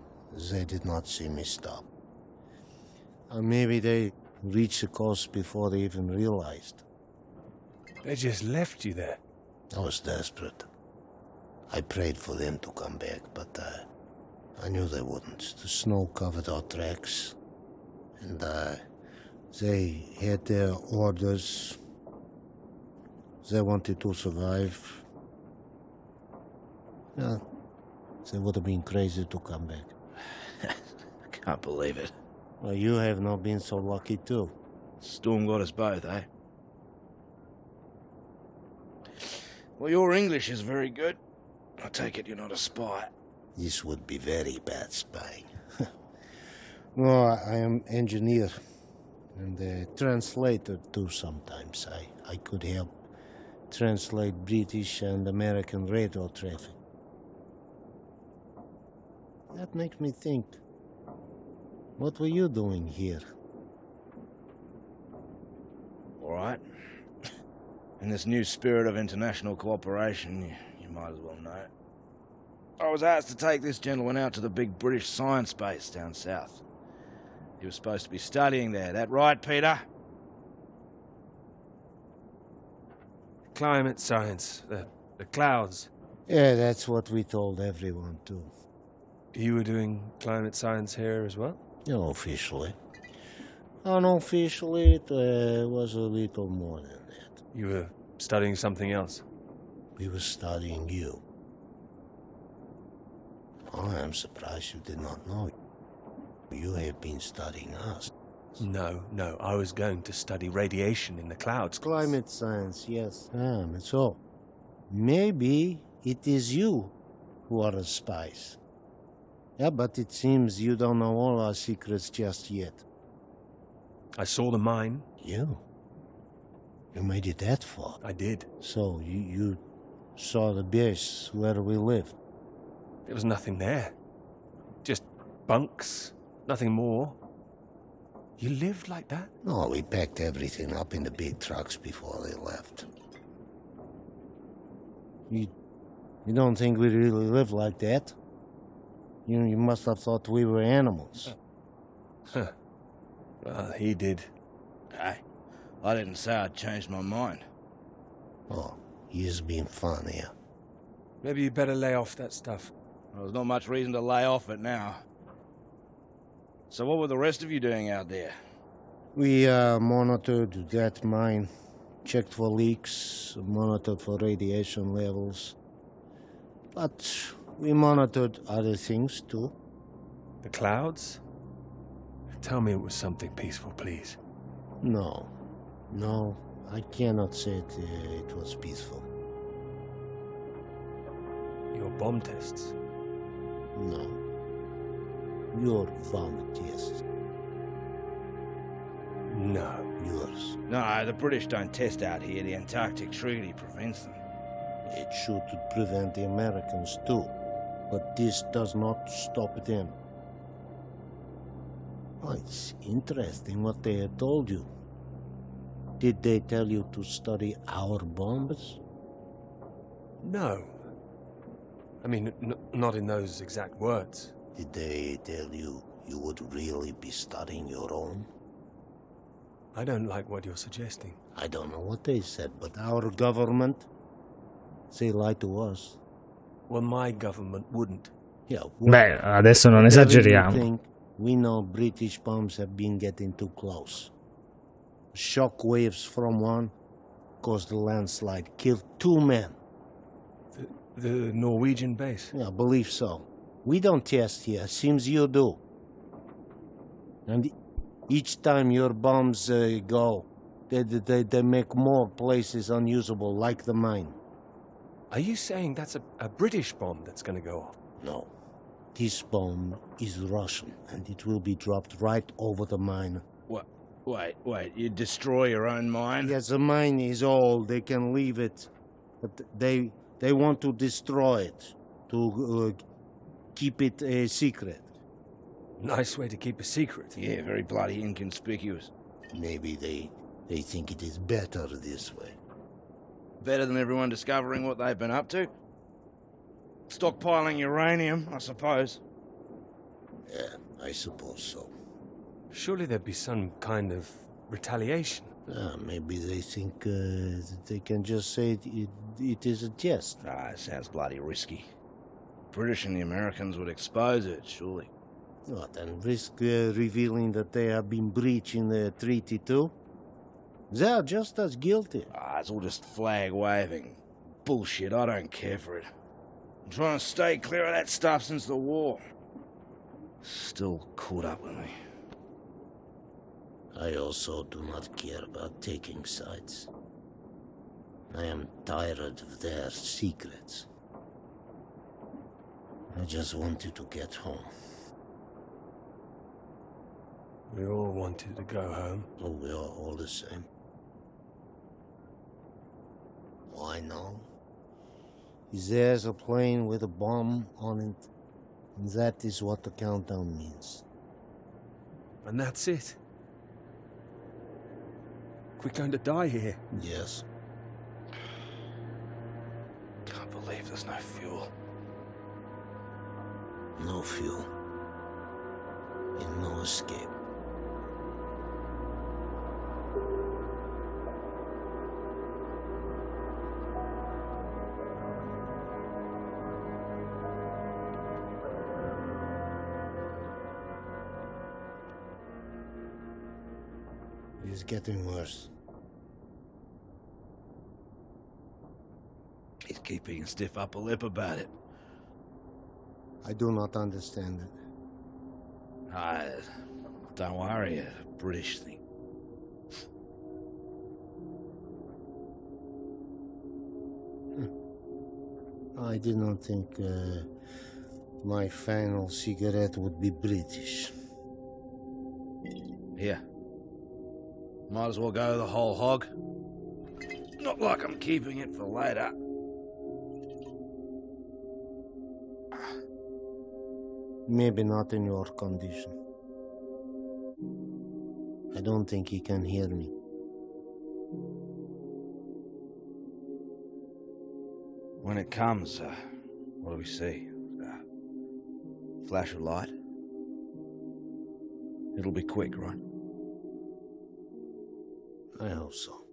They did not see me stop. Maybe they reached the coast before they even realized. They just left you there. I was desperate. I prayed for them to come back, but I knew they wouldn't. The snow covered our tracks, and they had their orders. They wanted to survive. Yeah, they would have been crazy to come back. I can't believe it. Well, you have not been so lucky too. Storm got us both, eh? Well, your English is very good. I take it you're not a spy. This would be very bad spying. No, I am engineer and a translator too sometimes. I could help translate British and American radio traffic. That makes me think. What were you doing here? All right. In this new spirit of international cooperation, you might as well know. I was asked to take this gentleman out to the big British science base down south. He was supposed to be studying there. That right, Peter? Climate science, the clouds. Yeah, that's what we told everyone too. You were doing climate science here as well? No, officially. Unofficially, it was a little more than that. You were studying something else? We were studying you. I am surprised you did not know. You have been studying us. No, I was going to study radiation in the clouds. Climate science, yes. So, maybe it is you who are the spies. Yeah, but it seems you don't know all our secrets just yet. I saw the mine. You made it that far? I did. So, you saw the base where we lived? There was nothing there. Just bunks, nothing more. You lived like that? No, we packed everything up in the big trucks before they left. You don't think we really lived like that? You must have thought we were animals. Huh. Well, he did. Hey, I didn't say I'd changed my mind. Oh, he's been fun here. Maybe you better lay off that stuff. Well, there's not much reason to lay off it now. So what were the rest of you doing out there? We monitored that mine, checked for leaks, monitored for radiation levels. But we monitored other things too. The clouds? Tell me it was something peaceful, please. No. I cannot say it was peaceful. Your bomb tests? No. Your vomit tests. No. Yours. No, the British don't test out here. The Antarctic Treaty prevents them. It should prevent the Americans too. But this does not stop them. Oh, it's interesting what they had told you. Did they tell you to study our bombs? No. I mean, not in those exact words. Did they tell you you would really be studying your own? I don't like what you're suggesting. I don't know what they said, but our government, they lied to us. Well, my government wouldn't. Yeah. Beh, adesso non esageriamo. We know British bombs have been getting too close. Shock waves from one caused a landslide, killed 2 men. The Norwegian base? Yeah, I believe so. We don't test here, seems you do. And each time your bombs go, they make more places unusable, like the mine. Are you saying that's a British bomb that's going to go off? No. This bomb is Russian, and it will be dropped right over the mine. What? Wait, you destroy your own mine? Yes, the mine is old, they can leave it. But they want to destroy it, to keep it a secret. Nice way to keep a secret. Yeah, very bloody inconspicuous. Maybe they think it is better this way. Better than everyone discovering what they've been up to? Stockpiling uranium, I suppose. Yeah, I suppose so. Surely there'd be some kind of retaliation. Maybe they think they can just say it is a jest. Ah, it sounds bloody risky. British and the Americans would expose it, surely. What, and risk revealing that they have been breaching the treaty too? They are just as guilty. Ah, it's all just flag waving. Bullshit, I don't care for it. I'm trying to stay clear of that stuff since the war. Still caught up with me. I also do not care about taking sides. I am tired of their secrets. I just wanted to get home. We all wanted to go home. Oh, we are all the same. Why now? There's a plane with a bomb on it, and that is what the countdown means. And that's it. We're going to die here. Yes. Can't believe there's no fuel. No fuel. And no escape. It's getting worse. He's keeping a stiff upper lip about it. I do not understand it. Don't worry, a British thing. I did not think my final cigarette would be British. Here. Might as well go the whole hog. Not like I'm keeping it for later. Maybe not in your condition. I don't think he can hear me. When it comes, what do we see? Flash of light? It'll be quick, right? I hope so.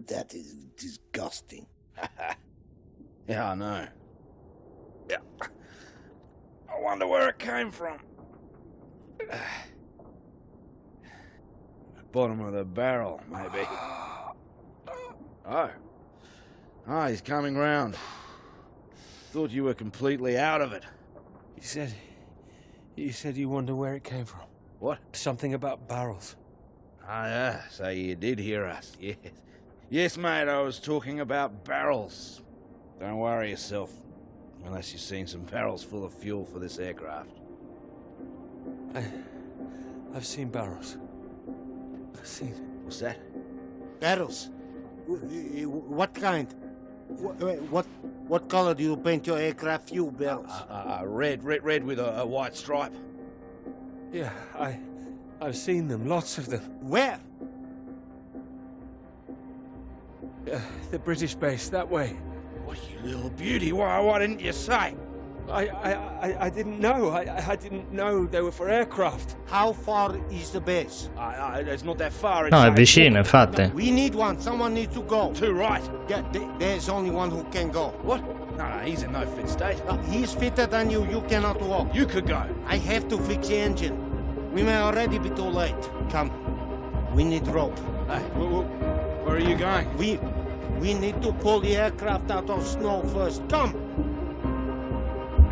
That is disgusting. Yeah, I know. Yeah. I wonder where it came from. Bottom of the barrel, maybe. Oh. Ah, he's coming round. Thought you were completely out of it. You said you wonder where it came from. What? Something about barrels. Ah, yeah, so you did hear us, yes. Yes, mate, I was talking about barrels. Don't worry yourself, unless you've seen some barrels full of fuel for this aircraft. I've seen barrels. I've seen... What's that? Barrels. What kind? What color do you paint your aircraft fuel barrels? Red with a white stripe. Yeah, I've seen them, lots of them. Where? The British base, that way. What, you little beauty, why didn't you say? I didn't know. I didn't know they were for aircraft. How far is the base? It's not that far. No, è vicino, infatti. We need one. Someone needs to go. Too right. Yeah, there's only one who can go. What? No, he's in no fit state. He's fitter than you. You cannot walk. You could go. I have to fix the engine. We may already be too late. Come. We need rope. Hey, where are you going? We need to pull the aircraft out of snow first. Come.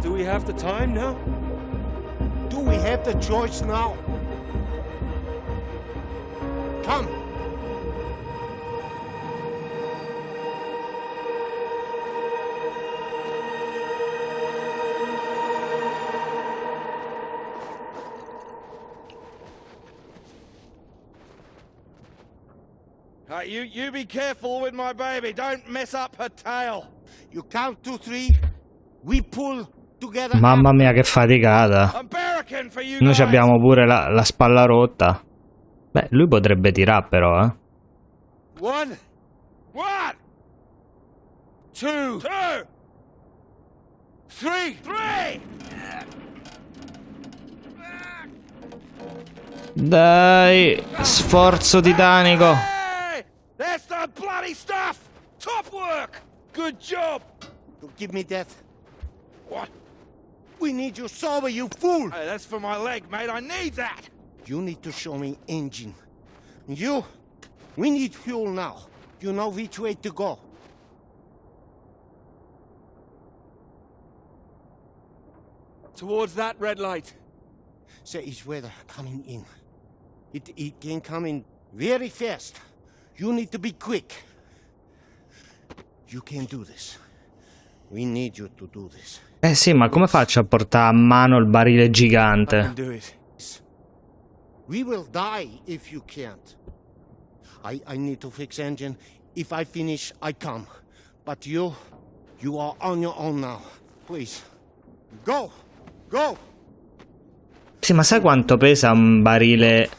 Do we have the time now? Do we have the choice now? Come. You be careful with my baby. Don't mess up her tail. You count 2, 3. We pull together. Mamma mia, che faticata. American for you Noi guys. abbiamo pure la spalla rotta. Beh, lui potrebbe tirare però, eh. 1, 2, 3. Dai, sforzo titanico. Hey, that's the bloody stuff. Top work. Good job. Give me that. What? We need you sober, you fool. Hey, that's for my leg, mate. I need that. You need to show me engine. We need fuel now. You know which way to go. Towards that red light. Say it's weather coming in. It can come in very fast. You need to be quick. You can do this. We need you to do this. Eh sì, ma come faccio a portare a mano il barile gigante? Do it. We will die if you can't. I need to fix engine. If I finish, I come. But you are on your own now. Please. Go! Go! Sì, ma sai quanto pesa un barile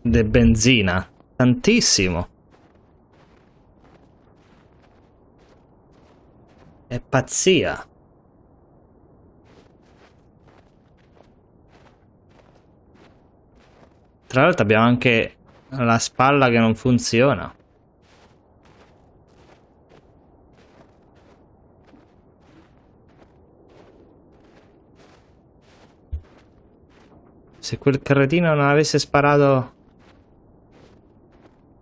di benzina? Tantissimo. È pazzia. Tra l'altro abbiamo anche la spalla che non funziona. Se quel cretino non avesse sparato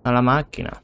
alla macchina.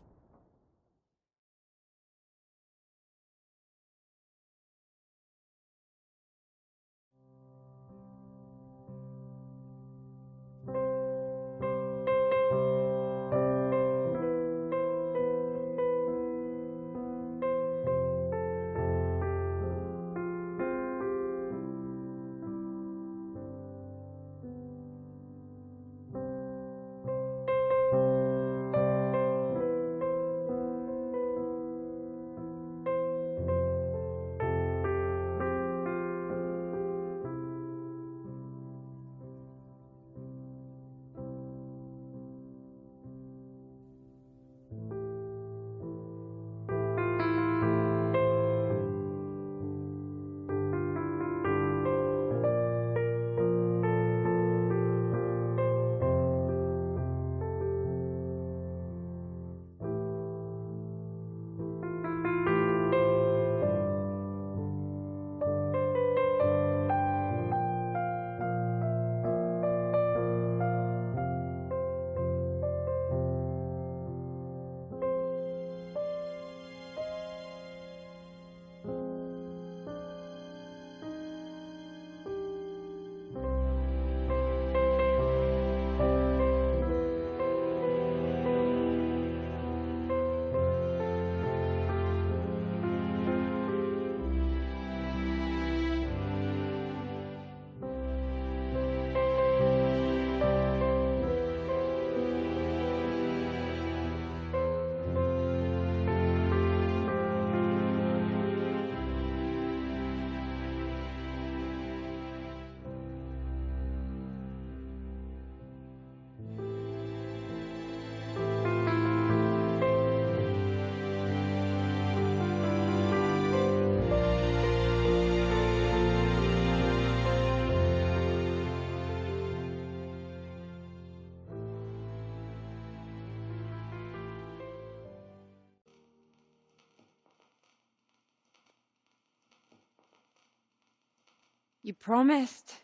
You promised.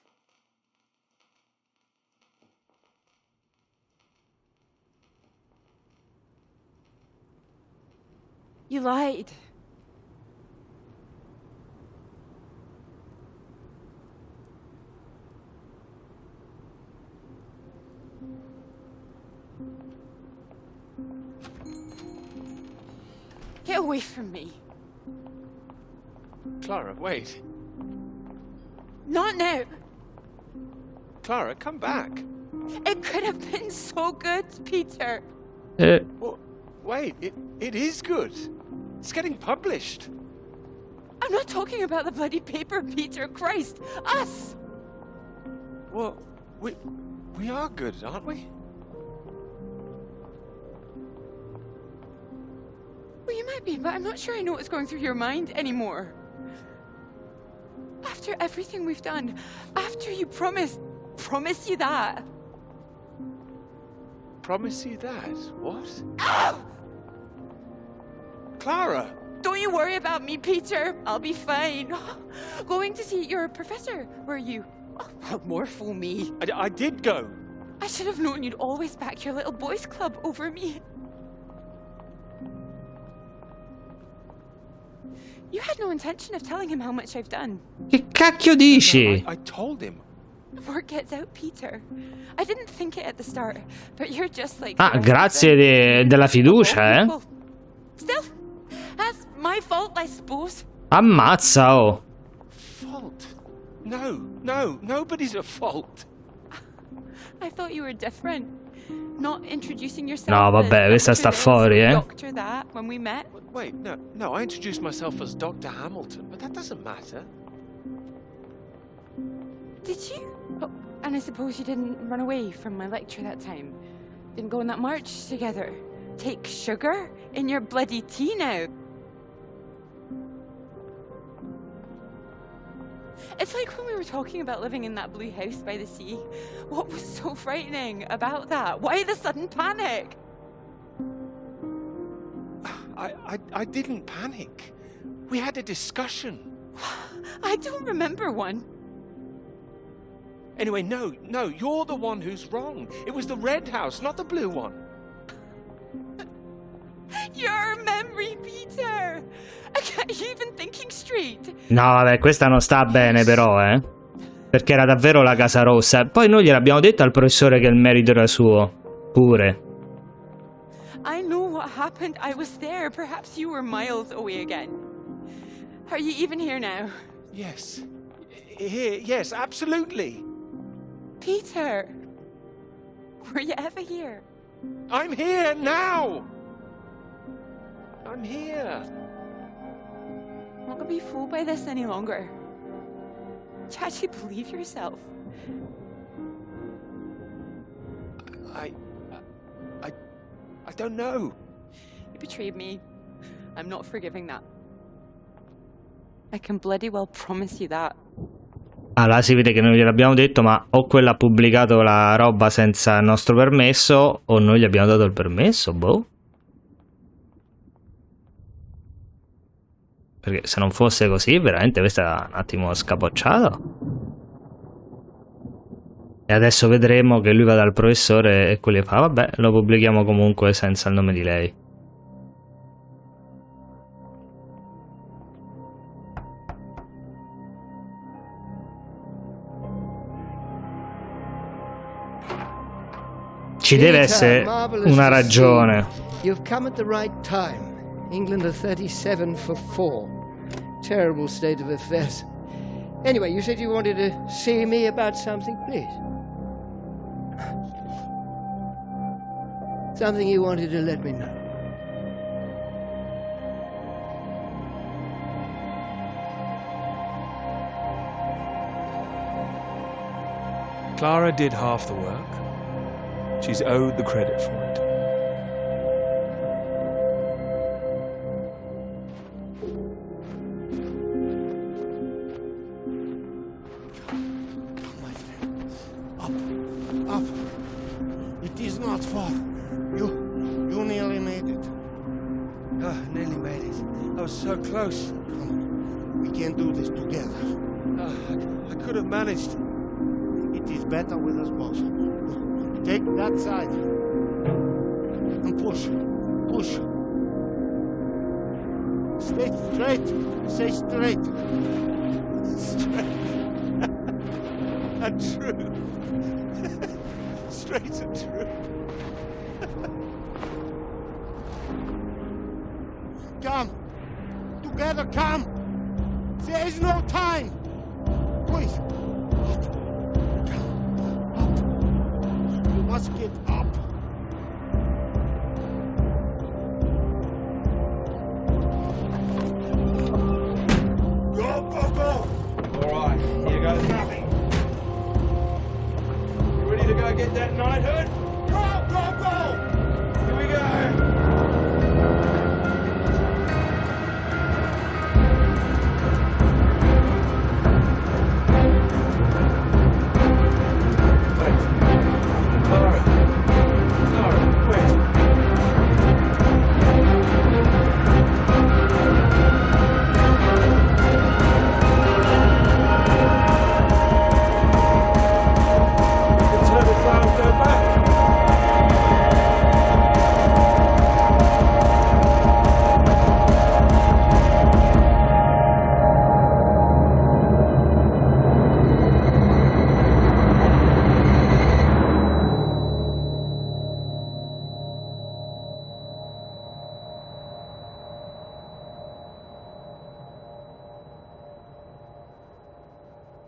You lied. Get away from me. Clara, wait. Not now. Clara, come back. It could have been so good, Peter. Well, wait, it is good. It's getting published. I'm not talking about the bloody paper, Peter. Christ. Us. Well, we are good, aren't we? Well, you might be, but I'm not sure I know what's going through your mind anymore. After everything we've done, after you promise you that. Promise you that? What? Ow! Clara! Don't you worry about me, Peter. I'll be fine. Going to see your professor, were you? Oh, well, more fool me. I did go. I should have known you'd always back your little boys club over me. You had no intention of telling him how much I've done. Che cacchio dici? I told him. Word gets out, Peter. I didn't think it at the start, but you're just like... Ah, grazie della fiducia, eh? Still, that's my fault, I suppose. Ammazza, oh. Fault? No, nobody's at fault. I thought you were different. Not introducing yourself. No, vabbè, questa sta fuori, eh? Doctor that when we met. Wait, no, I introduced myself as Dr. Hamilton, but that doesn't matter. Did you? Oh, and I suppose you didn't run away from my lecture that time. Didn't go on that march together. Take sugar in your bloody tea now. It's like when we were talking about living in that blue house by the sea. What was so frightening about that? Why the sudden panic? I didn't panic. We had a discussion. I don't remember one. Anyway, no, you're the one who's wrong. It was the red house, not the blue one. Your memory, Peter! Are you even thinking straight? No, vabbè, questa non sta bene però, eh. Perché era davvero la Casa Rossa. Poi noi gliel'abbiamo detto al professore che il merito era suo. Pure. I know what happened. I was there. Perhaps you were miles away again. Are you even here now? Yes. Here, yes, absolutely. Peter! Were you ever here? I'm here now! I'm here. I'm not gonna be fooled by this any longer. Do you actually believe yourself? I don't know. You betrayed me. I'm not forgiving that. I can bloody well promise you that. Ah, là si vede che noi gliel'abbiamo detto, ma o quello ha pubblicato la roba senza il nostro permesso, o noi gli abbiamo dato il permesso, boh. Perché se non fosse così, veramente questa è un attimo scapocciata. E adesso vedremo che lui va dal professore e quelli fa, vabbè, lo pubblichiamo comunque senza il nome di lei. Ci deve essere una ragione. You've come at the right time. England are 37 for 4. Terrible state of affairs. Anyway, you said you wanted to see me about something, please. Something you wanted to let me know. Clara did half the work. She's owed the credit for it. Up. It is not far. You nearly made it. Nearly made it. I was so close. Come on. We can do this together. I could have managed. It is better with us both. Take that side. And push. Push. Stay straight. Stay straight. Straight. And true. Straight and true. Come. Together, come. There is no time. Please. Up. You must get up. Go, go, go. Alright, here goes nothing. You ready to go get that knighthood? Go, go, go. Here we go.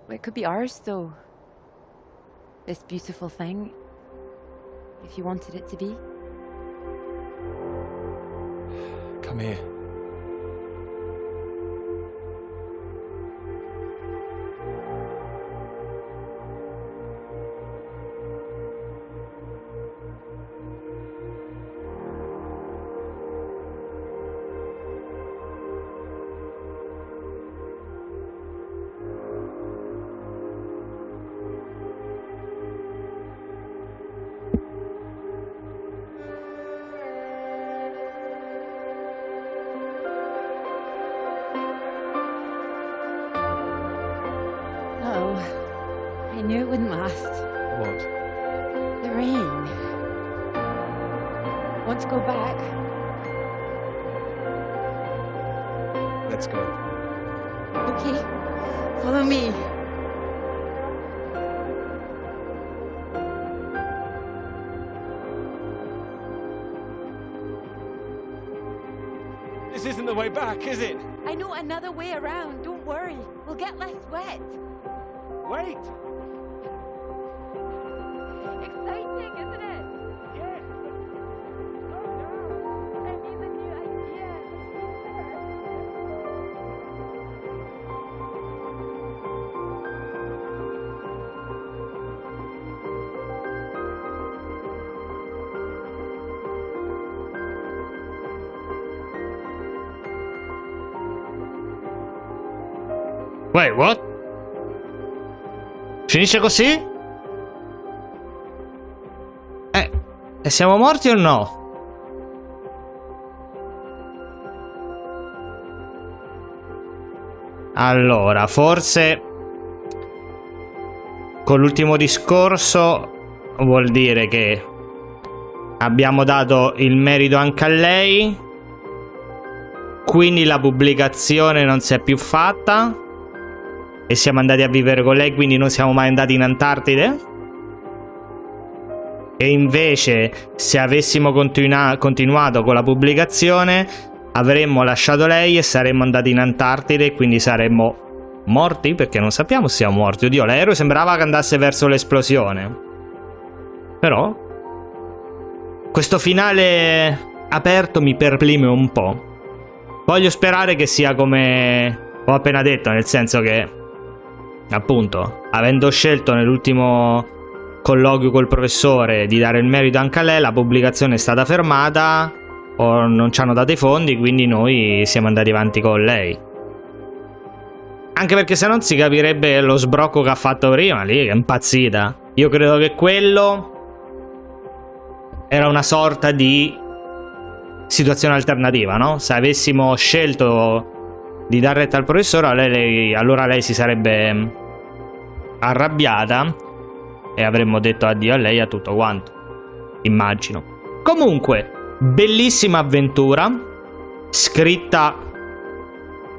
It could be ours, though. This beautiful thing. If you wanted it to be. Come here. Oh, I knew it wouldn't last. What? The rain. Want to go back? Let's go. Okay, follow me. This isn't the way back, is it? I know another way around, don't worry. We'll get less wet. Wait! Exciting, isn't it? Yes! I mean the new idea. Wait, what? Finisce così? E siamo morti o no? Allora, forse con l'ultimo discorso vuol dire che abbiamo dato il merito anche a lei, quindi la pubblicazione non si è più fatta e siamo andati a vivere con lei, quindi non siamo mai andati in Antartide. E invece, se avessimo continuato con la pubblicazione, avremmo lasciato lei e saremmo andati in Antartide, quindi saremmo morti, perché non sappiamo se siamo morti. Oddio, l'aereo sembrava che andasse verso l'esplosione. Però questo finale aperto mi perplime un po'. Voglio sperare che sia come ho appena detto, nel senso che, appunto, avendo scelto nell'ultimo colloquio col professore di dare il merito anche a lei, la pubblicazione è stata fermata o non ci hanno dato i fondi, quindi noi siamo andati avanti con lei. Anche perché se non si capirebbe lo sbrocco che ha fatto prima, lì che è impazzita. Io credo che quello era una sorta di situazione alternativa, no? Se avessimo scelto di dar retta al professore, allora lei si sarebbe arrabbiata e avremmo detto addio a lei, a tutto quanto, immagino. Comunque, bellissima avventura, scritta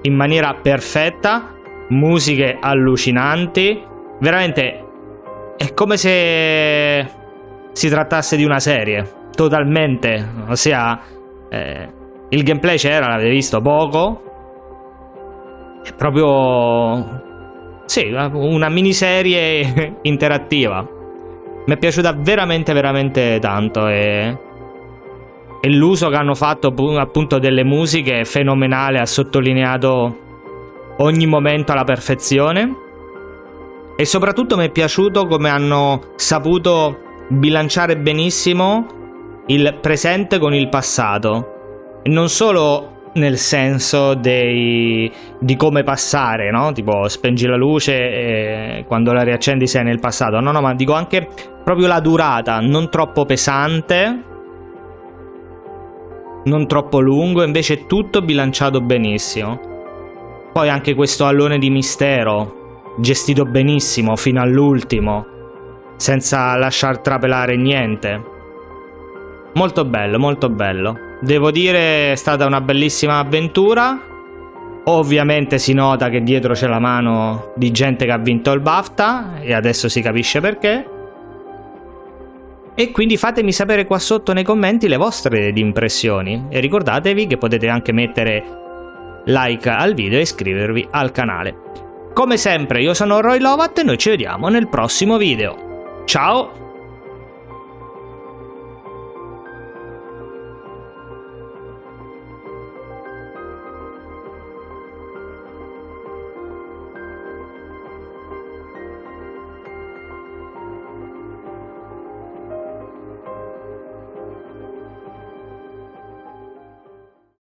in maniera perfetta, musiche allucinanti, veramente è come se si trattasse di una serie, totalmente, ossia il gameplay c'era, l'avete visto poco, è proprio, sì, una miniserie interattiva. Mi è piaciuta veramente veramente tanto e l'uso che hanno fatto appunto delle musiche è fenomenale, ha sottolineato ogni momento alla perfezione e soprattutto mi è piaciuto come hanno saputo bilanciare benissimo il presente con il passato, e non solo nel senso di come passare, no? Tipo spengi la luce e quando la riaccendi sei nel passato, no, ma dico anche proprio la durata, non troppo pesante, non troppo lungo, invece è tutto bilanciato benissimo. Poi anche questo allone di mistero gestito benissimo fino all'ultimo, senza lasciar trapelare niente. Molto bello, molto bello. Devo dire, è stata una bellissima avventura. Ovviamente si nota che dietro c'è la mano di gente che ha vinto il BAFTA e adesso si capisce perché. E quindi fatemi sapere qua sotto nei commenti le vostre impressioni e ricordatevi che potete anche mettere like al video e iscrivervi al canale. Come sempre io sono Roy Lovat e noi ci vediamo nel prossimo video. Ciao!